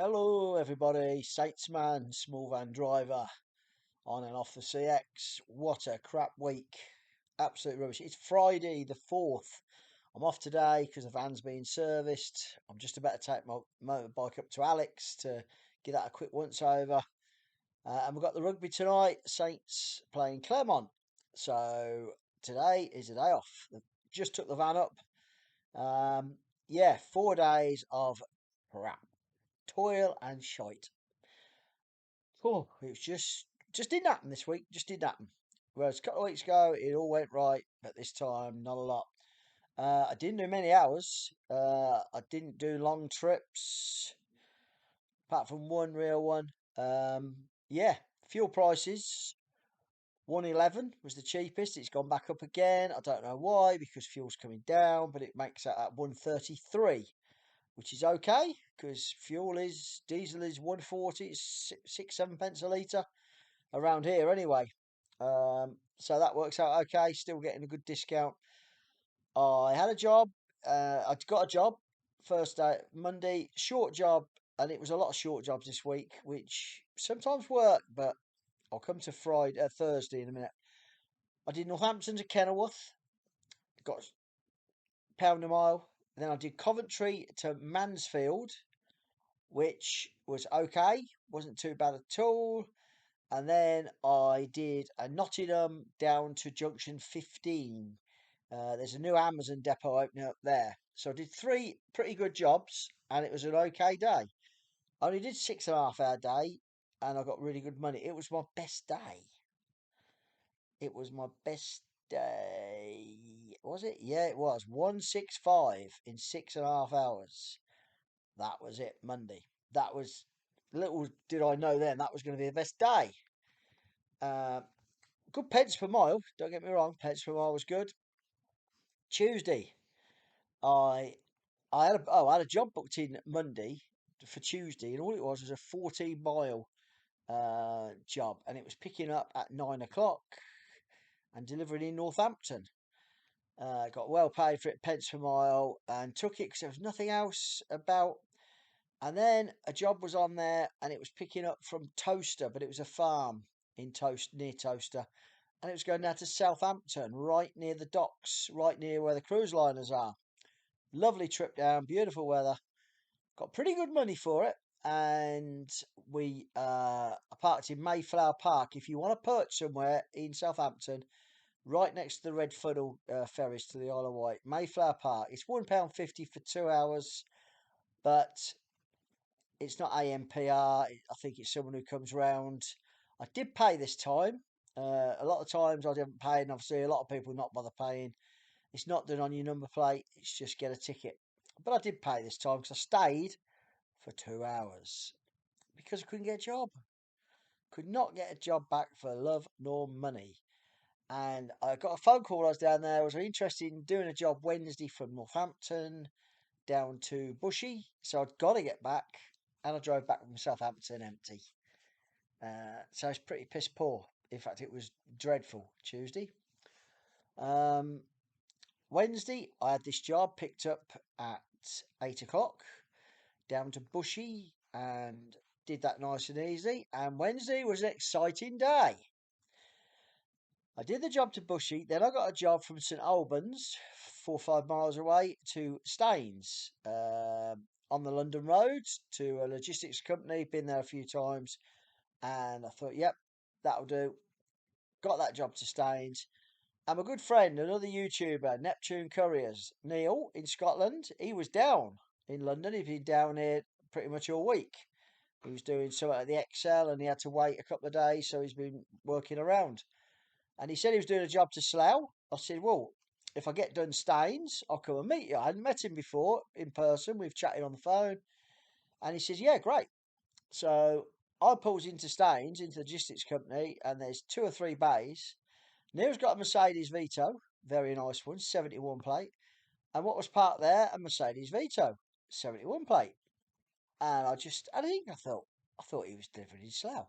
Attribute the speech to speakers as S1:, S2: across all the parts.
S1: Hello, everybody. Satesman, small van driver, on and off the CX. What a crap week. Absolute rubbish. It's Friday the 4th. I'm off today because the van's being serviced. I'm just about to take my motorbike up to Alex to get that a quick once over. And we've got the rugby tonight. Saints playing Claremont. So today is a day off. Just took the van up. Um, yeah, 4 days of crap, toil and shite. Oh, it was just didn't happen this week. Just didn't happen. Whereas a couple of weeks ago, it all went right, but this time, not a lot. I didn't do many hours. I didn't do long trips, apart from one real one. Yeah, fuel prices. 111 was the cheapest. It's gone back up again. I don't know why, because fuel's coming down, but it makes that at 133, which is okay because diesel is 140, it's 6, 7 pence a litre around here anyway. So that works out okay. Still getting a good discount. I had a job. I'd got a job first day Monday, short job, and it was a lot of short jobs this week, which sometimes work. But I'll come to Thursday in a minute. I did Northampton to Kenilworth, got pound a mile. And then I did Coventry to Mansfield, which was okay, wasn't too bad at all. And then I did a Nottingham down to junction 15. There's a new Amazon depot opening up there. So I did three pretty good jobs and it was an okay day. I only did 6.5 hour day and I got really good money. It was my best day. It was my best day. Was it? Yeah, it was. 165 in 6.5 hours. That was it, Monday. That was, little did I know then, that was going to be the best day. Uh, Good pence per mile. Don't get me wrong, pence per mile was good. Tuesday, I I had a job booked in Monday for Tuesday, and all it was a 14 mile job, and it was picking up at 9 o'clock and delivering in Northampton. Got well paid for it, pence per mile, and took it because there was nothing else about. And then a job was on there, and it was picking up from Toaster, but it was a farm in near Toaster, and it was going down to Southampton, right near the docks, right near where the cruise liners are. Lovely trip down, beautiful weather. Got pretty good money for it, and we parked in Mayflower Park. If you want to perch somewhere in Southampton, right next to the Red Funnel ferries to the Isle of Wight, Mayflower Park. It's £1.50 for 2 hours, but it's not AMPR. I think it's someone who comes round. I did pay this time. A lot of times I didn't pay, and obviously a lot of people not bother paying. It's not done on your number plate. It's just get a ticket. But I did pay this time because I stayed for 2 hours because I couldn't get a job. Could not get a job back for love nor money. And I got a phone call. I was down there. I was interested in doing a job Wednesday from Northampton down to Bushy. So I'd got to get back. And I drove back from Southampton empty. So it's pretty piss poor. In fact, it was dreadful Tuesday. Um, Wednesday, I had this job picked up at 8 o'clock down to Bushy and did that nice and easy. And Wednesday was an exciting day. I did the job to Bushy, then I got a job from St Albans, 4 or 5 miles away, to Staines on the London road to a logistics company. Been there a few times, and I thought, yep, that'll do. Got that job to Staines. And my good friend, another YouTuber, Neptune Couriers, Neil in Scotland, he was down in London. He'd been down here pretty much all week. He was doing something at the Excel and he had to wait a couple of days, so he's been working around. And he said he was doing a job to Slough. I said, well, if I get done Staines, I'll come and meet you. I hadn't met him before in person. We've chatted on the phone. And he says, yeah, great. So I pulls into Staines, into the logistics company, and there's 2 or 3 bays. Neil's got a Mercedes Vito, very nice one, 71 plate. And what was parked there? A Mercedes Vito, 71 plate. And I thought he was delivering his Slough.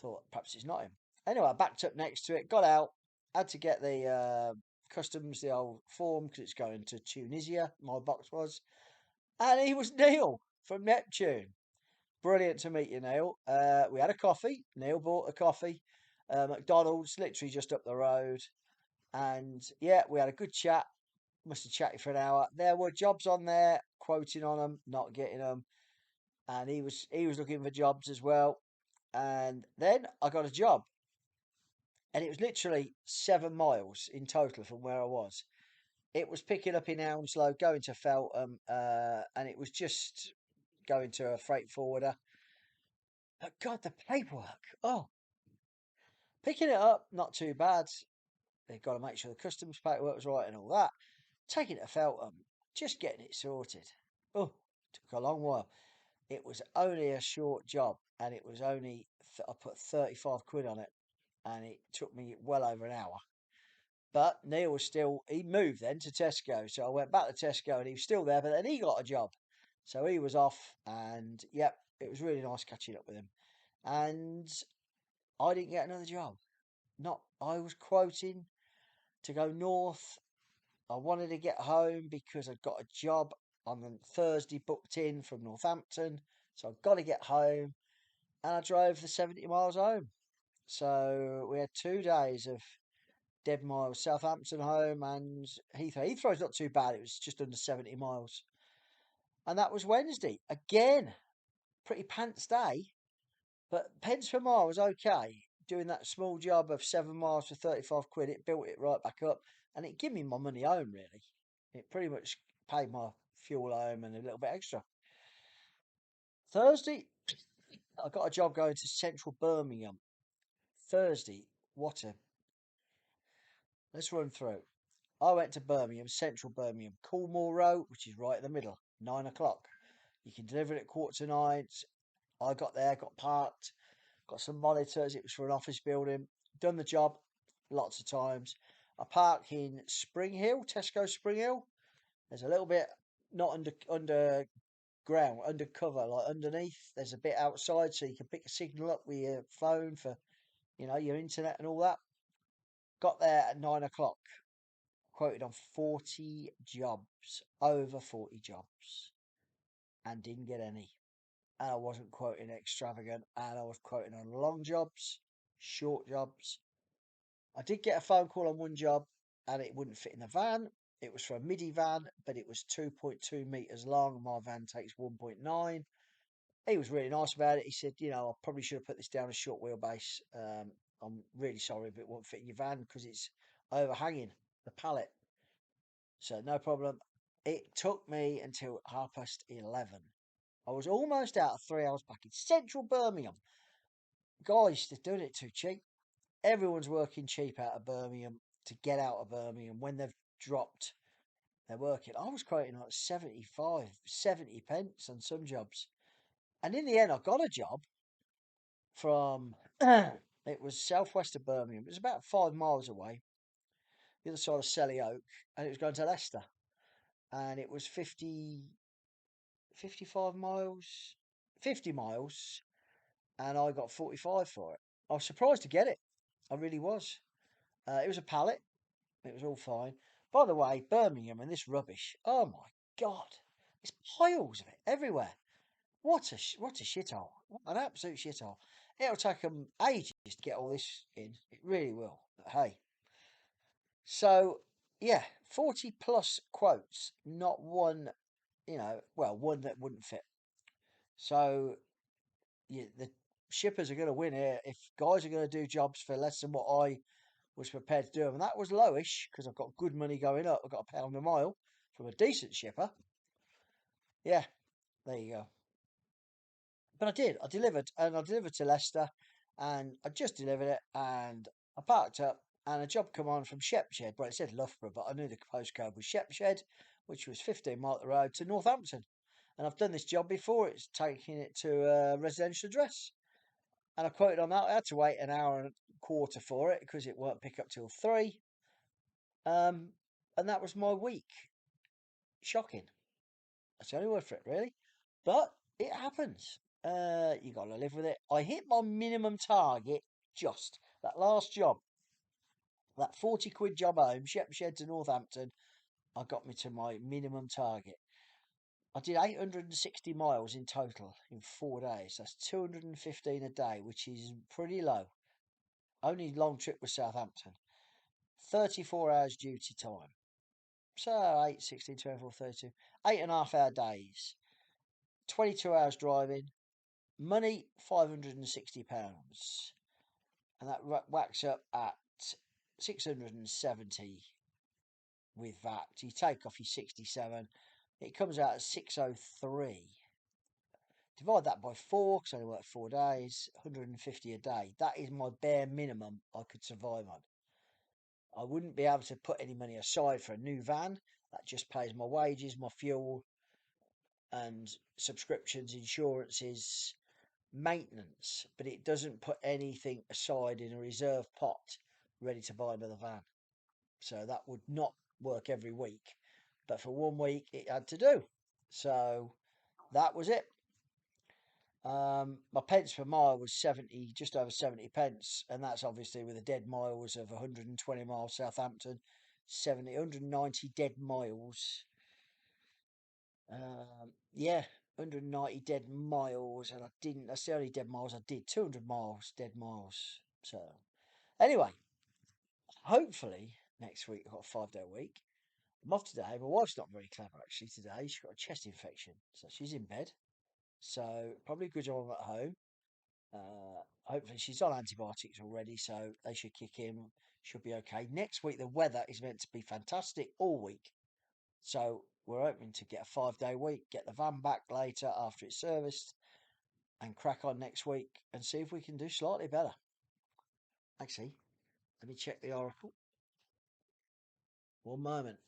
S1: Thought perhaps it's not him. Anyway, I backed up next to it, got out, had to get the customs, the old form, because it's going to Tunisia, my box was. And he was Neil from Neptune. Brilliant to meet you, Neil. We had a coffee. Neil bought a coffee. McDonald's, literally just up the road. And yeah, we had a good chat. Must have chatted for an hour. There were jobs on there, quoting on them, not getting them. And he was looking for jobs as well. And then I got a job, and it was literally 7 miles in total from where I was. It was picking up in Hounslow, going to Feltham, and it was just going to a freight forwarder. But God, the paperwork! Oh, picking it up, not too bad. They've got to make sure the customs paperwork was right and all that. Taking it to Feltham, just getting it sorted. Oh, took a long while. It was only a short job, and it was only I put 35 quid on it, and it took me well over an hour. But Neil was still, he moved then to Tesco. So I went back to Tesco and he was still there, but then he got a job. So he was off, and yep, it was really nice catching up with him. And I didn't get another job. Not, I was quoting to go north. I wanted to get home because I'd got a job on the Thursday booked in from Northampton. So I've got to get home. And I drove the 70 miles home. So we had 2 days of dead miles. Southampton home and Heathrow. Heathrow's not too bad. It was just under 70 miles. And that was Wednesday. Again, pretty pants day, but pence per mile was okay. Doing that small job of 7 miles for 35 quid, it built it right back up, and it gave me my money home, really. It pretty much paid my fuel home and a little bit extra. Thursday, I got a job going to central Birmingham. Thursday, what a. Let's run through. I went to Birmingham, central Birmingham, Coolmore Road, which is right in the middle, 9 o'clock. You can deliver it at 8:45. I got there, got parked, got some monitors. It was for an office building. Done the job lots of times. I park in Spring Hill, Tesco Spring Hill. There's a little bit not underground, undercover, like underneath. There's a bit outside, so you can pick a signal up with your phone for your internet and all that. Got there at 9 o'clock. Quoted on 40 jobs, over 40 jobs, and didn't get any. And I wasn't quoting extravagant, and I was quoting on long jobs, short jobs. I did get a phone call on one job, and it wouldn't fit in the van. It was for a midi van, but it was 2.2 meters long, and my van takes 1.9. He was really nice about it. He said, I probably should have put this down as short wheelbase. I'm really sorry, but it won't fit in your van because it's overhanging the pallet. So no problem. It took me until 11:30. I was almost out of 3 hours back in central Birmingham. Guys, they're doing it too cheap. Everyone's working cheap out of Birmingham to get out of Birmingham when they've dropped. They're working. I was quoting like 75, 70 pence on some jobs. And in the end, I got a job from, it was southwest of Birmingham. It was about 5 miles away, the other side of Selly Oak, and it was going to Leicester. And it was 55 miles, 50 miles, and I got 45 for it. I was surprised to get it. I really was. It was a pallet. It was all fine. By the way, Birmingham and this rubbish. Oh my God. There's piles of it everywhere. What a shithole. What an absolute shithole. It'll take them ages to get all this in. It really will. But hey. So, yeah, 40 plus quotes. Not one, well, one that wouldn't fit. So the shippers are going to win here if guys are going to do jobs for less than what I was prepared to do. And that was lowish because I've got good money going up. I've got £1 a mile from a decent shipper. Yeah, there you go. But I did. I delivered, and I delivered to Leicester, and I just delivered it, and I parked up, and a job come on from Shepshed. Well, it said Loughborough, but I knew the postcode was Shepshed, which was 15 miles up the road to Northampton. And I've done this job before. It's taking it to a residential address. And I quoted on that. I had to wait an hour and a quarter for it because it won't pick up till 3. Um, and that was my week. Shocking. That's the only word for it, really. But it happens. You got to live with it. I hit my minimum target just that last job, that 40 quid job home, Shepshed to Northampton. I got me to my minimum target. I did 860 miles in total in 4 days. That's 215 a day, which is pretty low. Only long trip was Southampton. 34 hours duty time. So 8, 16, 24, 32. 8.5 hour days. 22 hours driving. Money, £560. And that whacks up at 670 with VAT. You take off your 67. It comes out at 603. Divide that by 4, because I only work 4 days, 150 a day. That is my bare minimum I could survive on. I wouldn't be able to put any money aside for a new van. That just pays my wages, my fuel, and subscriptions, insurances, maintenance. But it doesn't put anything aside in a reserve pot ready to buy another van. So that would not work every week. But for 1 week, it had to do. So that was it. My pence per mile was 70, just over 70 pence, and that's obviously with the dead miles of 120 miles Southampton, 70, 190 dead miles. Yeah, 190 dead miles, and that's the only dead miles I did, 200 miles, dead miles. So, anyway, hopefully next week I've got a 5 day week. I'm off today. My wife's not very clever actually today. She's got a chest infection, so she's in bed. So, probably a good job I'm at home. Hopefully she's on antibiotics already, so they should kick in. Should be okay. Next week the weather is meant to be fantastic all week, so we're hoping to get a 5 day week, get the van back later after it's serviced, and crack on next week and see if we can do slightly better. Actually, let me check the oracle. One moment.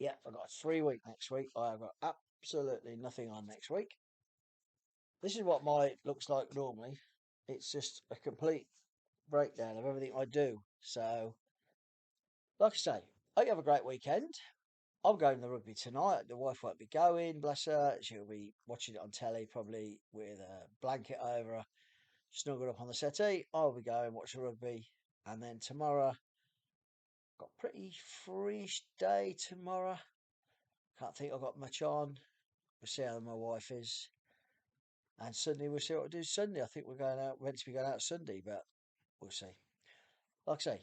S1: Yeah, I've got a 3 week next week. I have got absolutely nothing on next week. This is what my looks like normally. It's just a complete breakdown of everything I do. So, like I say, I hope you have a great weekend. I'm going to the rugby tonight. The wife won't be going, bless her. She'll be watching it on telly, probably with a blanket over her, snuggled up on the settee. I'll be going, watch the rugby. And then tomorrow, got a pretty freeish day tomorrow. Can't think I've got much on. We'll see how my wife is. And Sunday, we'll see what we do Sunday. I think we're going out, we're meant to be going out Sunday, but we'll see. Like I say,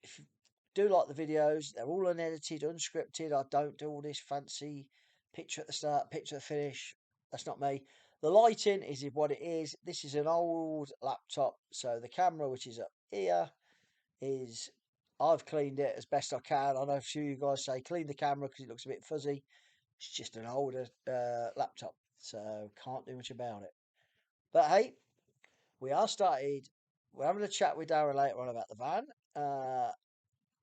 S1: if you do like the videos, they're all unedited, unscripted. I don't do all this fancy picture at the start, picture at the finish. That's not me. The lighting is what it is. This is an old laptop, so the camera, which is up here, is I've cleaned it as best I can. I know a few of you guys say clean the camera because it looks a bit fuzzy. It's just an older laptop, so can't do much about it. But hey, we are started. We're having a chat with Darren later on about the van. Uh,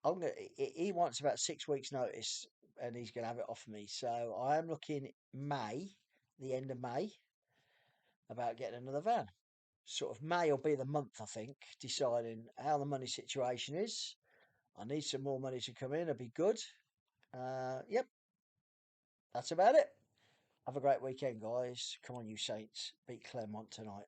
S1: I'm gonna. He wants about 6 weeks' notice, and he's gonna have it off me. So I am looking May, the end of May, about getting another van. Sort of May will be the month, I think, deciding how the money situation is. I need some more money to come in. It'd be good. Yep, that's about it. Have a great weekend, guys. Come on, you Saints. Beat Claremont tonight.